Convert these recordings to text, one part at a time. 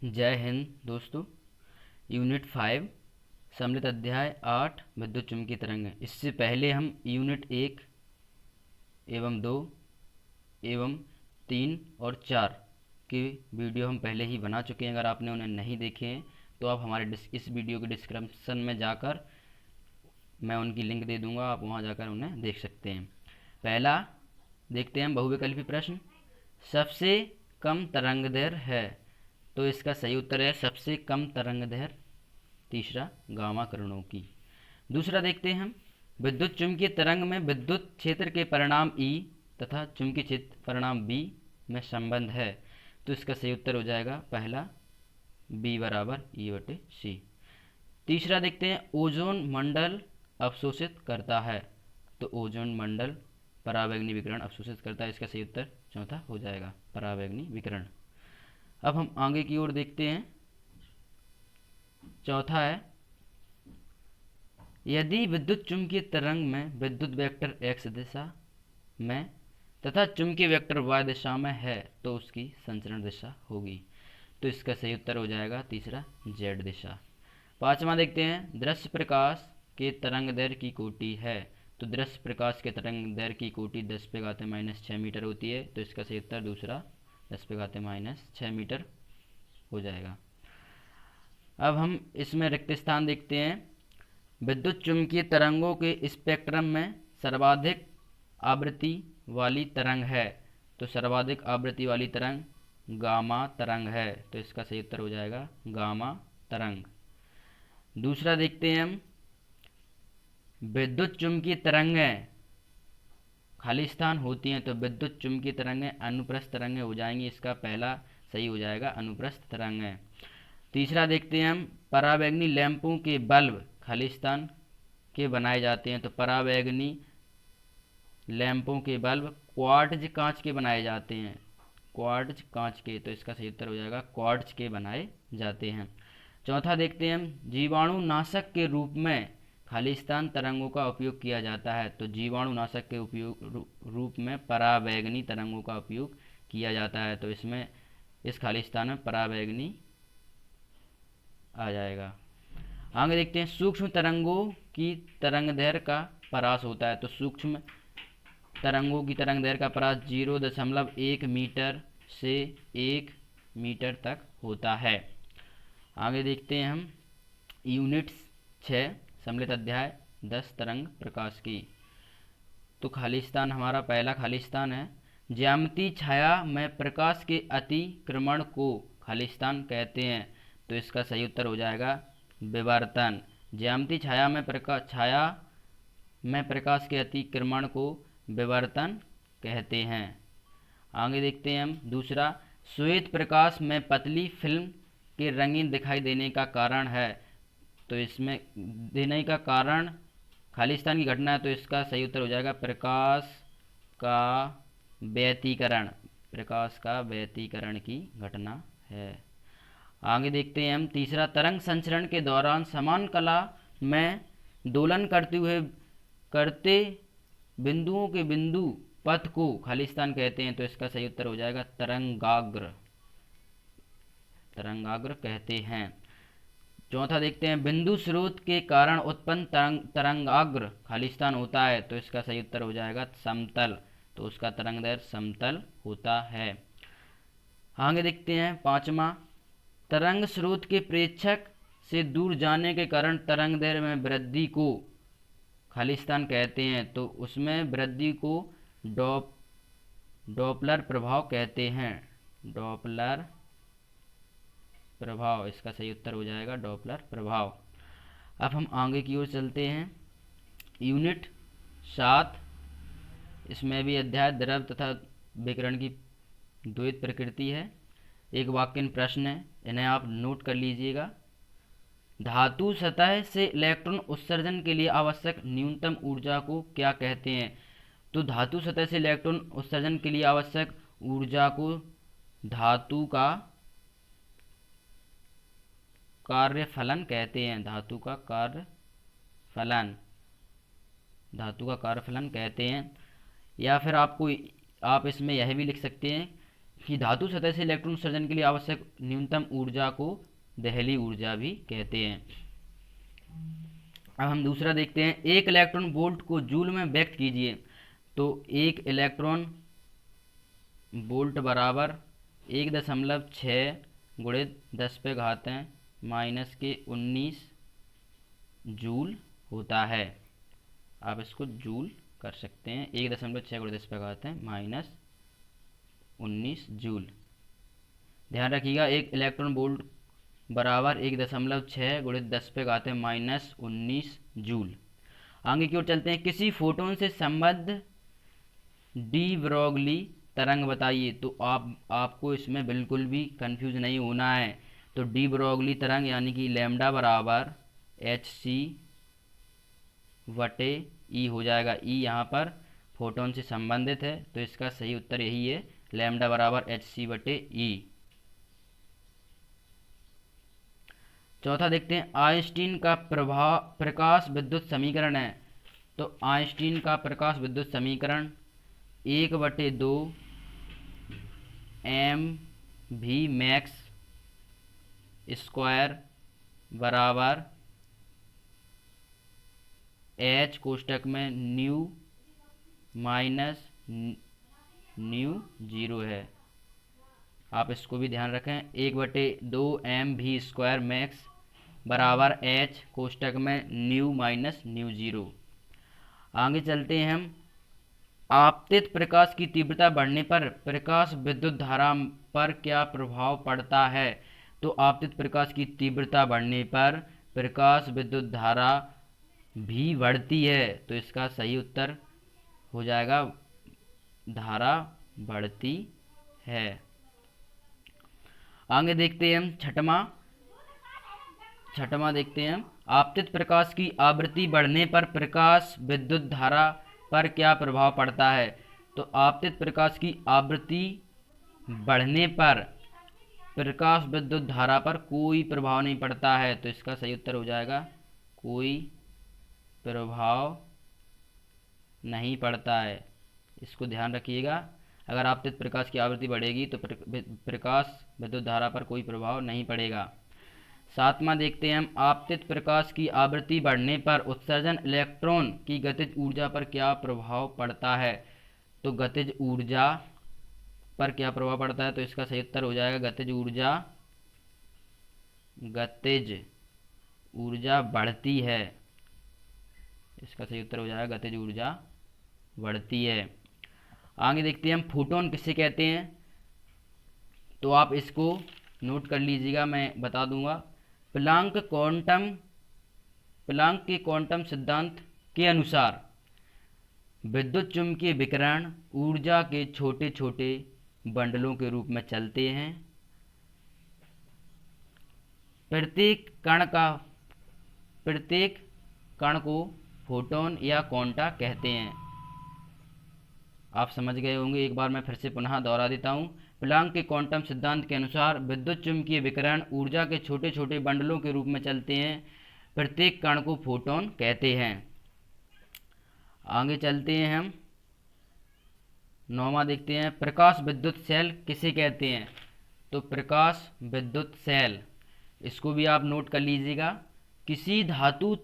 जय हिंद दोस्तों। यूनिट 5 सम्मिलित अध्याय 8 विद्युत चुम्बकीय तरंग। इससे पहले हम यूनिट 1 एवं 2 एवं 3 और 4 के वीडियो हम पहले ही बना चुके हैं। अगर आपने उन्हें नहीं देखे हैं तो आप हमारे इस वीडियो के डिस्क्रिप्शन में जाकर मैं उनकी लिंक दे दूंगा, आप वहां जाकर उन्हें देख सकते हैं। पहला देखते हैं हम बहुविकल्पी प्रश्न। सबसे कम तरंगदैर्घ्य है, तो इसका सही उत्तर है सबसे कम तरंगदैर्घ्य तीसरा गामा किरणों की। दूसरा देखते हैं हम, विद्युत चुम्बकीय तरंग में विद्युत क्षेत्र के परिणाम E तथा चुम्बकीय क्षेत्र परिणाम B में संबंध है, तो इसका सही उत्तर हो जाएगा पहला B बराबर E/C। तीसरा देखते हैं, ओजोन मंडल अवशोषित करता है, तो ओजोन मंडल परावैंगनी विकिरण अवशोषित करता है, इसका सही उत्तर चौथा हो जाएगा परावैंगनी विकिरण। अब हम आगे की ओर देखते हैं। चौथा है, यदि विद्युत चुम्बकीय तरंग में विद्युत वेक्टर x दिशा में तथा चुम्बकीय वेक्टर y दिशा में है तो उसकी संचरण दिशा होगी, तो इसका सही उत्तर हो जाएगा तीसरा z दिशा। पांचवा देखते हैं, दृश्य प्रकाश के तरंगदैर्घ्य की कोटि है, तो दृश्य प्रकाश के तरंगदैर्घ्य की कोटि 10⁻⁻6 मीटर होती है, तो इसका सही उत्तर दूसरा 10⁻⁻6 मीटर हो जाएगा। अब हम इसमें रिक्त स्थान देखते हैं। विद्युत चुम्बकीय तरंगों के स्पेक्ट्रम में सर्वाधिक आवृत्ति वाली तरंग है, तो सर्वाधिक आवृत्ति वाली तरंग गामा तरंग है, तो इसका सही उत्तर हो जाएगा गामा तरंग। दूसरा देखते हैं हम, विद्युत चुम्बकीय तरंगें खाली स्थान होती हैं, तो विद्युत चुम्बकीय तरंगें अनुप्रस्थ तरंगें हो जाएंगी, इसका पहला सही हो जाएगा अनुप्रस्थ तरंगें। तीसरा देखते हैं हम, परावैंगनी लैंपों के बल्ब खाली स्थान के बनाए जाते हैं, तो परावैंगनी लैंपों के बल्ब क्वार्ट्ज कांच के बनाए जाते हैं, क्वार्ट्ज कांच के, तो इसका सही उत्तर हो जाएगा क्वार्ट्ज के बनाए जाते हैं। चौथा देखते हैं हम, जीवाणु नाशक के रूप में खाली स्थान तरंगों का उपयोग किया जाता है, तो जीवाणु नाशक के उपयोग रूप में परावैंगनी तरंगों का उपयोग किया जाता है, तो इसमें इस खाली स्थान में परावैंगनी आ जाएगा। आगे देखते हैं, सूक्ष्म तरंगों की तरंगदैर्घ्य का परास होता है, तो सूक्ष्म तरंगों की तरंगदैर्घ्य का परास 0.1 मीटर से 1 मीटर तक होता है। आगे देखते हैं हम यूनिट 6 सम्मिलित अध्याय 10 तरंग प्रकाश की। तो खाली स्थान हमारा पहला खाली स्थान है, ज्यामितीय छाया में प्रकाश के अतिक्रमण को खाली स्थान कहते हैं, तो इसका सही उत्तर हो जाएगा विवर्तन। ज्यामितीय छाया में प्रकाश के अतिक्रमण को विवर्तन कहते हैं। आगे देखते हैं हम दूसरा, श्वेत प्रकाश में पतली फिल्म के रंगीन दिखाई देने का कारण है, तो इसमें देने का कारण खाली स्थान की घटना है, तो इसका सही उत्तर हो जाएगा प्रकाश का व्यतिकरण, प्रकाश का व्यतिकरण की घटना है। आगे देखते हैं हम तीसरा, तरंग संचरण के दौरान समान कला में दोलन करते बिंदुओं के बिंदु पथ को खाली स्थान कहते हैं, तो इसका सही उत्तर हो जाएगा तरंगाग्र, तरंगाग्र कहते हैं। चौथा देखते हैं, बिंदु स्रोत के कारण उत्पन्न तरंगाग्र खाली स्थान होता है, तो इसका सही उत्तर हो जाएगा समतल, तो उसका तरंगदैर्घ्य समतल होता है। आगे देखते हैं पांचवा, तरंग स्रोत के प्रेक्षक से दूर जाने के कारण तरंगदैर्घ्य में वृद्धि को खाली स्थान कहते हैं, तो उसमें वृद्धि को डॉपलर प्रभाव कहते हैं, डॉपलर प्रभाव, इसका सही उत्तर हो जाएगा डॉपलर प्रभाव। अब हम आगे की ओर चलते हैं। यूनिट 7, इसमें भी अध्याय द्रव तथा विकिरण की द्वैत प्रकृति है। एक वाक्य प्रश्न है, इन्हें आप नोट कर लीजिएगा। धातु सतह से इलेक्ट्रॉन उत्सर्जन के लिए आवश्यक न्यूनतम ऊर्जा को क्या कहते हैं, तो धातु सतह से इलेक्ट्रॉन उत्सर्जन के लिए आवश्यक ऊर्जा को धातु का कार्यफलन कहते हैं, धातु का कार्यफलन, धातु का कार्यफलन कहते हैं। या फिर आप इसमें यह भी लिख सकते हैं कि धातु सतह से इलेक्ट्रॉन उत्सर्जन के लिए आवश्यक न्यूनतम ऊर्जा को देहली ऊर्जा भी कहते हैं। अब हम दूसरा देखते हैं, एक इलेक्ट्रॉन वोल्ट को जूल में व्यक्त कीजिए। तो एक इलेक्ट्रॉन वोल्ट बराबर 1.6 गुणित 10⁻⁻⁻19 जूल होता है। आप इसको जूल कर सकते हैं, 1.6 गुणित 10⁻⁻19 जूल। ध्यान रखिएगा, एक इलेक्ट्रॉन वोल्ट बराबर 1.6 गुणित 10⁻⁻19 जूल। आगे की ओर चलते हैं, किसी फोटोन से संबद्ध डी ब्रोगली तरंग बताइए। तो आपको इसमें बिल्कुल भी कंफ्यूज नहीं होना है। तो डी ब्रोगली तरंग यानी कि लैम्डा बराबर hc/E हो जाएगा। ई यहाँ पर फोटोन से संबंधित है, तो इसका सही उत्तर यही है, लैम्डा बराबर hc/E। चौथा देखते हैं, आइंस्टीन का प्रकाश विद्युत समीकरण है। तो आइंस्टीन का प्रकाश विद्युत समीकरण 1/2 mv max² बराबर h कोष्टक में न्यू माइनस न्यू 0 है। आप इसको भी ध्यान रखें, 1/2 mv² मैक्स बराबर h कोष्टक में न्यू माइनस न्यू 0। आगे चलते हैं हम, आपतित प्रकाश की तीव्रता बढ़ने पर प्रकाश विद्युत धारा पर क्या प्रभाव पड़ता है। तो आपतित प्रकाश की तीव्रता बढ़ने पर प्रकाश विद्युत धारा भी बढ़ती है। तो इसका सही उत्तर हो जाएगा, धारा बढ़ती है। आगे देखते हैं हम छठवां देखते हैं हम, आपतित प्रकाश की आवृत्ति बढ़ने पर प्रकाश विद्युत धारा पर क्या प्रभाव पड़ता है। तो आपतित प्रकाश की आवृत्ति बढ़ने पर प्रकाश विद्युत धारा पर कोई प्रभाव नहीं पड़ता है। तो इसका सही उत्तर हो जाएगा, कोई प्रभाव नहीं पड़ता है। इसको ध्यान रखिएगा, अगर आपतित प्रकाश की आवृत्ति बढ़ेगी तो प्रकाश विद्युत धारा पर कोई प्रभाव नहीं पड़ेगा। सातवां देखते हैं हम, आपतित प्रकाश की आवृत्ति बढ़ने पर उत्सर्जन इलेक्ट्रॉन की गतिज ऊर्जा पर क्या प्रभाव पड़ता है। तो गतिज ऊर्जा पर क्या प्रभाव पड़ता है। तो इसका सही उत्तर हो जाएगा, गतिज ऊर्जा बढ़ती है। इसका सही उत्तर हो जाएगा, गतिज ऊर्जा बढ़ती है। आगे देखते हैं हम, फोटोन किसे कहते हैं। तो आप इसको नोट कर लीजिएगा, मैं बता दूंगा। प्लांक के क्वांटम सिद्धांत के अनुसार विद्युत चुम्बकीय विकिरण ऊर्जा के छोटे छोटे बंडलों के रूप में चलते हैं। प्रत्येक कण को फोटोन या क्वांटा कहते हैं। आप समझ गए होंगे, एक बार मैं फिर से पुनः दोहरा देता हूं। प्लांक के क्वांटम सिद्धांत के अनुसार विद्युत चुम्बकीय विकिरण ऊर्जा के छोटे छोटे बंडलों के रूप में चलते हैं। प्रत्येक कण को फोटोन कहते हैं। आगे चलते हैं हम, 9वां देखते हैं, प्रकाश विद्युत सेल किसे कहते हैं। तो प्रकाश विद्युत सेल, इसको भी आप नोट कर लीजिएगा। किसी धातु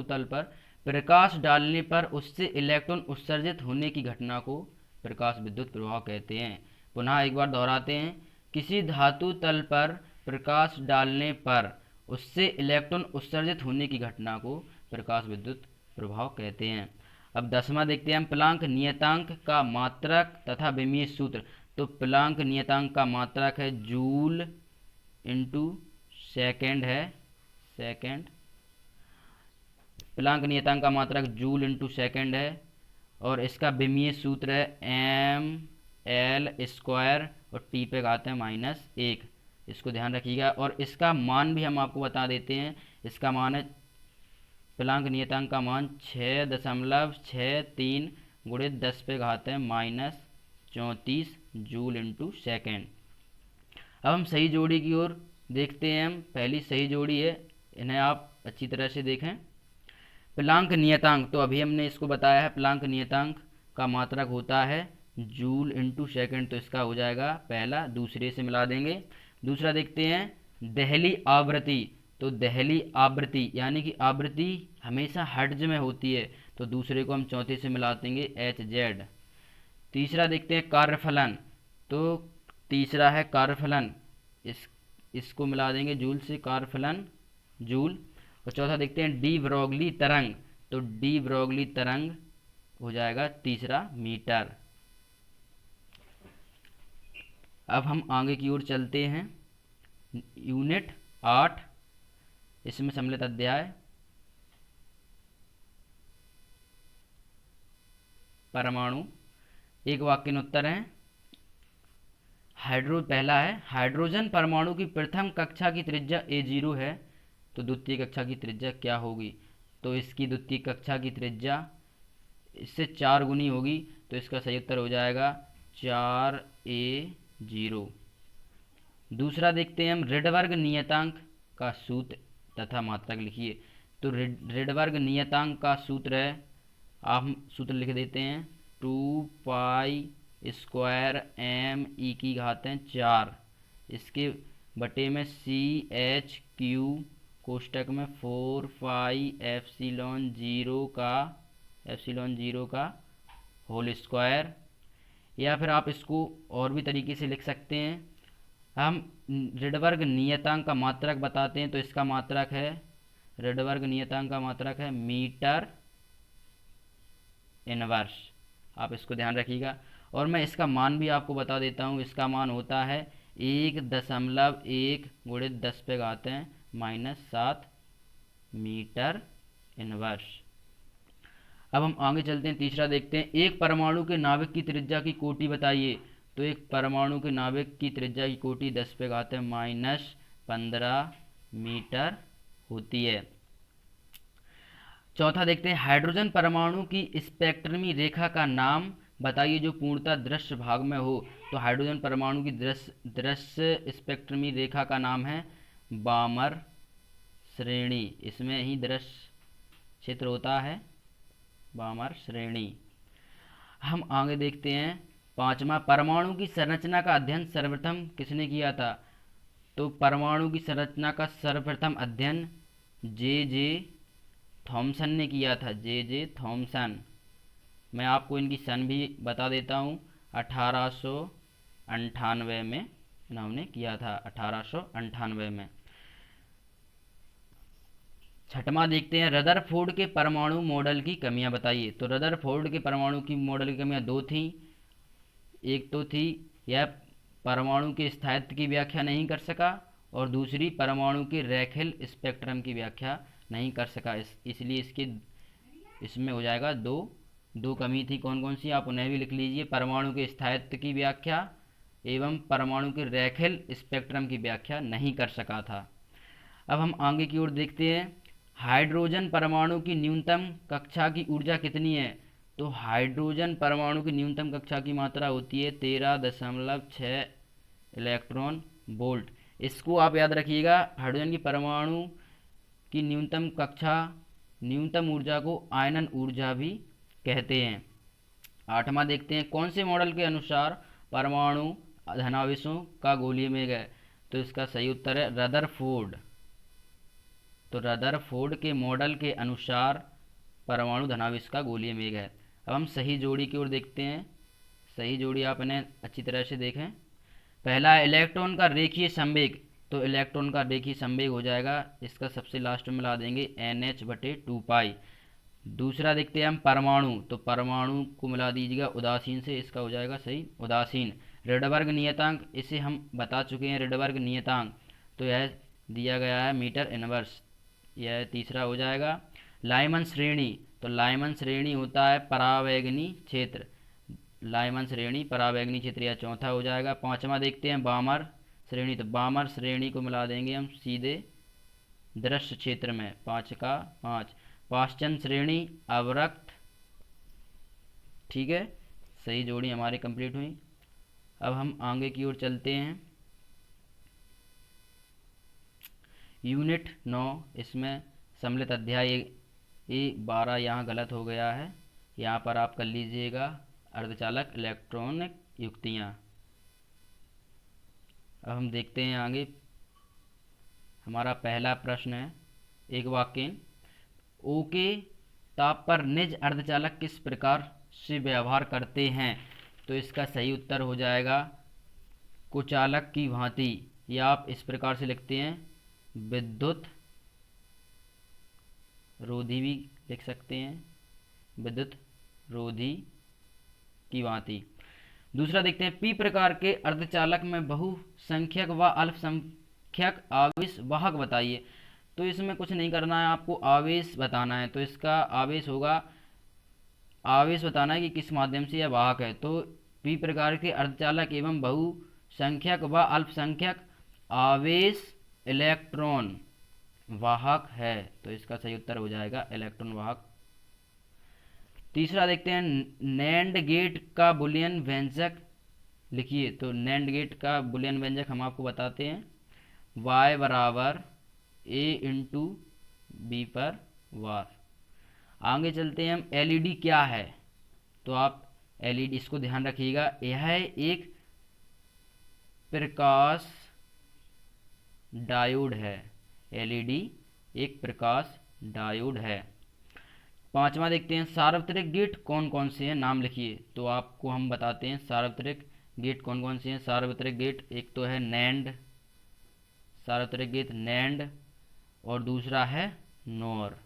तल पर प्रकाश डालने पर उससे इलेक्ट्रॉन उत्सर्जित होने की घटना को प्रकाश विद्युत प्रभाव कहते हैं। पुनः एक बार दोहराते हैं, किसी धातु तल पर प्रकाश डालने पर उससे इलेक्ट्रॉन उत्सर्जित होने की घटना को प्रकाश विद्युत प्रभाव कहते हैं। अब 10वां देखते हैं हम, प्लांक नियतांक का मात्रक तथा विमीय सूत्र। तो प्लांक नियतांक का मात्रक है जूल इंटू सेकेंड है, प्लांक नियतांक का मात्रक जूल इंटू सेकेंड है, और इसका विमीय सूत्र है ml² और t पे घात है -1। इसको ध्यान रखिएगा, और इसका मान भी हम आपको बता देते हैं। इसका मान है, प्लांक नियतांक का मान 6.63 गुणित 10 पे घात है -34 जूल इंटू सेकेंड। अब हम सही जोड़ी की ओर देखते हैं। हम पहली सही जोड़ी है, इन्हें आप अच्छी तरह से देखें। प्लांक नियतांक, तो अभी हमने इसको बताया है, प्लांक नियतांक का मात्रक होता है जूल इंटू सेकेंड, तो इसका हो जाएगा पहला, दूसरे से मिला देंगे। दूसरा देखते हैं दहली आवृत्ति, तो दहली आवृत्ति यानी कि आवृत्ति हमेशा हर्ट्ज में होती है, तो दूसरे को हम चौथे से मिला देंगे एच जेड। तीसरा देखते हैं कार्यफलन, तो तीसरा है कार्यफलन, इसको मिला देंगे जूल से, कार्यफलन जूल। और चौथा देखते हैं डी ब्रोगली तरंग, तो डी ब्रोगली तरंग हो जाएगा तीसरा मीटर। अब हम आगे की ओर चलते हैं, यूनिट 8, इसमें सम्मिलित अध्याय परमाणु। एक वाक्य में उत्तर है पहला है हाइड्रोजन परमाणु की प्रथम कक्षा की त्रिज्या a0 है, तो द्वितीय कक्षा की त्रिज्या क्या होगी? तो इसकी द्वितीय कक्षा की त्रिज्या इससे 4 गुनी होगी, तो इसका सही उत्तर हो जाएगा 4a0। दूसरा देखते हैं हम रिडबर्ग नियतांक का सूत्र तथा मात्रक लिखिए। तो रिडबर्ग नियतांक का सूत्र है, आप सूत्र लिख देते हैं 2 पाई स्क्वायर m e की घातें 4, इसके बटे में CH3 कोष्टक में 4 पाई एप्सिलॉन 0 का होल स्क्वायर। या फिर आप इसको और भी तरीके से लिख सकते हैं, हम रिडबर्ग नियतांक का मात्रक बताते हैं, तो इसका मात्रक है, रिडबर्ग नियतांक का मात्रक है मीटर इनवर्स, आप इसको ध्यान रखिएगा। और मैं इसका मान भी आपको बता देता हूँ, इसका मान होता है 1.1 गुणित 10 पे घातें -7 मीटर इनवर्स। अब हम आगे चलते हैं, तीसरा देखते हैं एक परमाणु के नाभिक की त्रिज्या की कोटि बताइए। तो एक परमाणु के नाभिक की त्रिज्या की कोटि 10 पे घातें -15 मीटर होती है। चौथा देखते हैं हाइड्रोजन परमाणु की स्पेक्ट्रमी रेखा का नाम बताइए जो पूर्णतः दृश्य भाग में हो। तो हाइड्रोजन परमाणु की दृश्य स्पेक्ट्रमी रेखा का नाम है बामर श्रेणी, इसमें ही दृश्य क्षेत्र होता है बामर श्रेणी। हम आगे देखते हैं पांचवा, परमाणु की संरचना का अध्ययन सर्वप्रथम किसने किया था? तो परमाणु की संरचना का सर्वप्रथम अध्ययन जे थॉमसन ने किया था, जे थॉमसन। मैं आपको इनकी सन भी बता देता हूँ, 1898 में इन्होंने किया था, 1898 में। छठवां देखते हैं रदरफोर्ड के परमाणु मॉडल की कमियां बताइए। तो रदरफोर्ड के परमाणु की मॉडल की कमियां दो थी। एक तो थी यह परमाणु के स्थायित्व की व्याख्या नहीं कर सका, और दूसरी परमाणु के रेखीय स्पेक्ट्रम की व्याख्या नहीं कर सका। इसलिए इसमें हो जाएगा दो कमी थी। कौन कौन सी, आप उन्हें भी लिख लीजिए। परमाणु के स्थायित्व की व्याख्या एवं परमाणु के रेखीय स्पेक्ट्रम की व्याख्या नहीं कर सका था। अब हम आगे की ओर देखते हैं, हाइड्रोजन परमाणु की न्यूनतम कक्षा की ऊर्जा कितनी है? तो हाइड्रोजन परमाणु की न्यूनतम कक्षा की मात्रा होती है 13.6 इलेक्ट्रॉन वोल्ट। इसको आप याद रखिएगा, हाइड्रोजन की परमाणु की न्यूनतम कक्षा, न्यूनतम ऊर्जा को आयनन ऊर्जा भी कहते हैं। आठवां देखते हैं, कौन से मॉडल के अनुसार परमाणु धनावेशों का गोलीय मेघ है? तो इसका सही उत्तर है रदरफोर्ड। तो रदरफोर्ड के मॉडल के अनुसार परमाणु धनावेश का गोलीय मेघ है। अब हम सही जोड़ी की ओर देखते हैं। सही जोड़ी आप इन्हें अच्छी तरह से देखें। पहला है इलेक्ट्रॉन का रेखीय संवेग, तो इलेक्ट्रॉन का रेखीय संवेग हो जाएगा, इसका सबसे लास्ट में मिला देंगे NH/2π। दूसरा देखते हैं हम परमाणु, तो परमाणु को मिला दीजिएगा उदासीन से, इसका हो जाएगा सही उदासीन। रिडबर्ग नियतांक, इसे हम बता चुके हैं रिडबर्ग नियतांक, तो यह दिया गया है मीटर इनवर्स, यह तीसरा हो जाएगा। लाइमन श्रेणी, तो लाइमन श्रेणी होता है परावैगनी क्षेत्र, लाइमन श्रेणी परावैगनी क्षेत्र, यह चौथा हो जाएगा। पांचवा देखते हैं बामर श्रेणी, तो बामर श्रेणी को मिला देंगे हम सीधे दृश्य क्षेत्र में, 5 का 5। पाश्चन श्रेणी अवरक्त, ठीक है, सही जोड़ी हमारी कंप्लीट हुई। अब हम आगे की ओर चलते हैं, यूनिट 9, इसमें सम्मिलित अध्याय 12 यहाँ गलत हो गया है, यहाँ पर आप कर लीजिएगा अर्धचालक इलेक्ट्रॉनिक युक्तियाँ। अब हम देखते हैं आगे। हमारा पहला प्रश्न है, एक वाक्य, ओ के ताप पर निज अर्धचालक किस प्रकार से व्यवहार करते हैं? तो इसका सही उत्तर हो जाएगा कुचालक की भांति, या आप इस प्रकार से लिखते हैं विद्युत रोधी भी लिख सकते हैं, विद्युत रोधी की भांति। दूसरा देखते हैं, पी प्रकार के अर्धचालक में बहुसंख्यक व अल्पसंख्यक आवेश वाहक बताइए। तो इसमें कुछ नहीं करना है, आपको आवेश बताना है। तो इसका आवेश होगा, आवेश बताना है कि किस माध्यम से यह वाहक है। तो पी प्रकार के अर्धचालक एवं बहुसंख्यक व अल्पसंख्यक आवेश इलेक्ट्रॉन वाहक है। तो इसका सही उत्तर हो जाएगा इलेक्ट्रॉन वाहक। तीसरा देखते हैं, नैंड गेट का बुलियन व्यंजक लिखिए। तो नैंड गेट का बुलियन व्यंजक हम आपको बताते हैं, y बराबर a इंटू बी पर वार। आगे चलते हैं हम, एलईडी क्या है? तो आप एलईडी, इसको ध्यान रखिएगा, यह एक प्रकाश डायोड है। एलईडी एक प्रकाश डायोड है। पांचवा देखते हैं, सार्वत्रिक गेट कौन कौन से हैं? नाम लिखिए। तो आपको हम बताते हैं सार्वत्रिक गेट कौन कौन से हैं। सार्वत्रिक गेट एक तो है नैंड, सार्वत्रिक गेट नैंड, और दूसरा है नोर।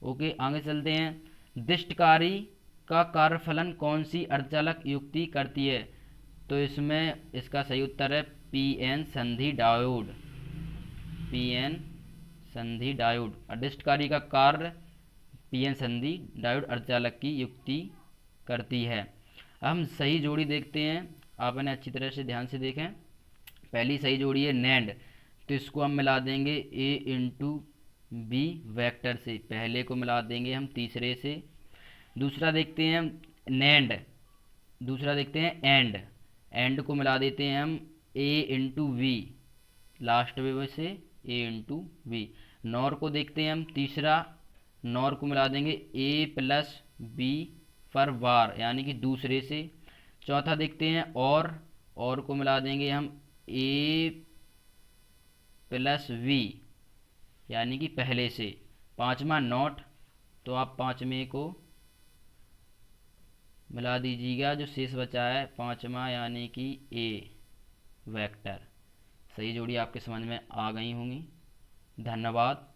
ओके, आगे चलते हैं, दिष्टकारी का कार्यफलन कौन सी अर्धचालक युक्ति करती है? तो इसमें इसका सही उत्तर है पीएन संधि डायोड, पीएन संधि डायोड। अदिष्टकारी का कार्य पीएन संधि डायोड अर्धचालक की युक्ति करती है। हम सही जोड़ी देखते हैं, आपने अच्छी तरह से ध्यान से देखें। पहली सही जोड़ी है नैंड, तो इसको हम मिला देंगे ए इंटू बी वेक्टर से, पहले को मिला देंगे हम तीसरे से। दूसरा देखते हैं नैंड, दूसरा देखते हैं एंड, एंड को मिला देते हैं हम ए इंटू वी, लास्ट में से ए इंटू वी। नॉर को देखते हैं हम तीसरा, नॉर को मिला देंगे ए प्लस बी पर वार, यानी कि दूसरे से। चौथा देखते हैं और को मिला देंगे हम ए प्लस वी, यानी कि पहले से। पांचवा नॉट, तो आप पांचवें को मिला दीजिएगा, जो शेष बचा है पांचवा, यानी कि ए वेक्टर। सही जोड़ी आपके समझ में आ गई होंगी। धन्यवाद।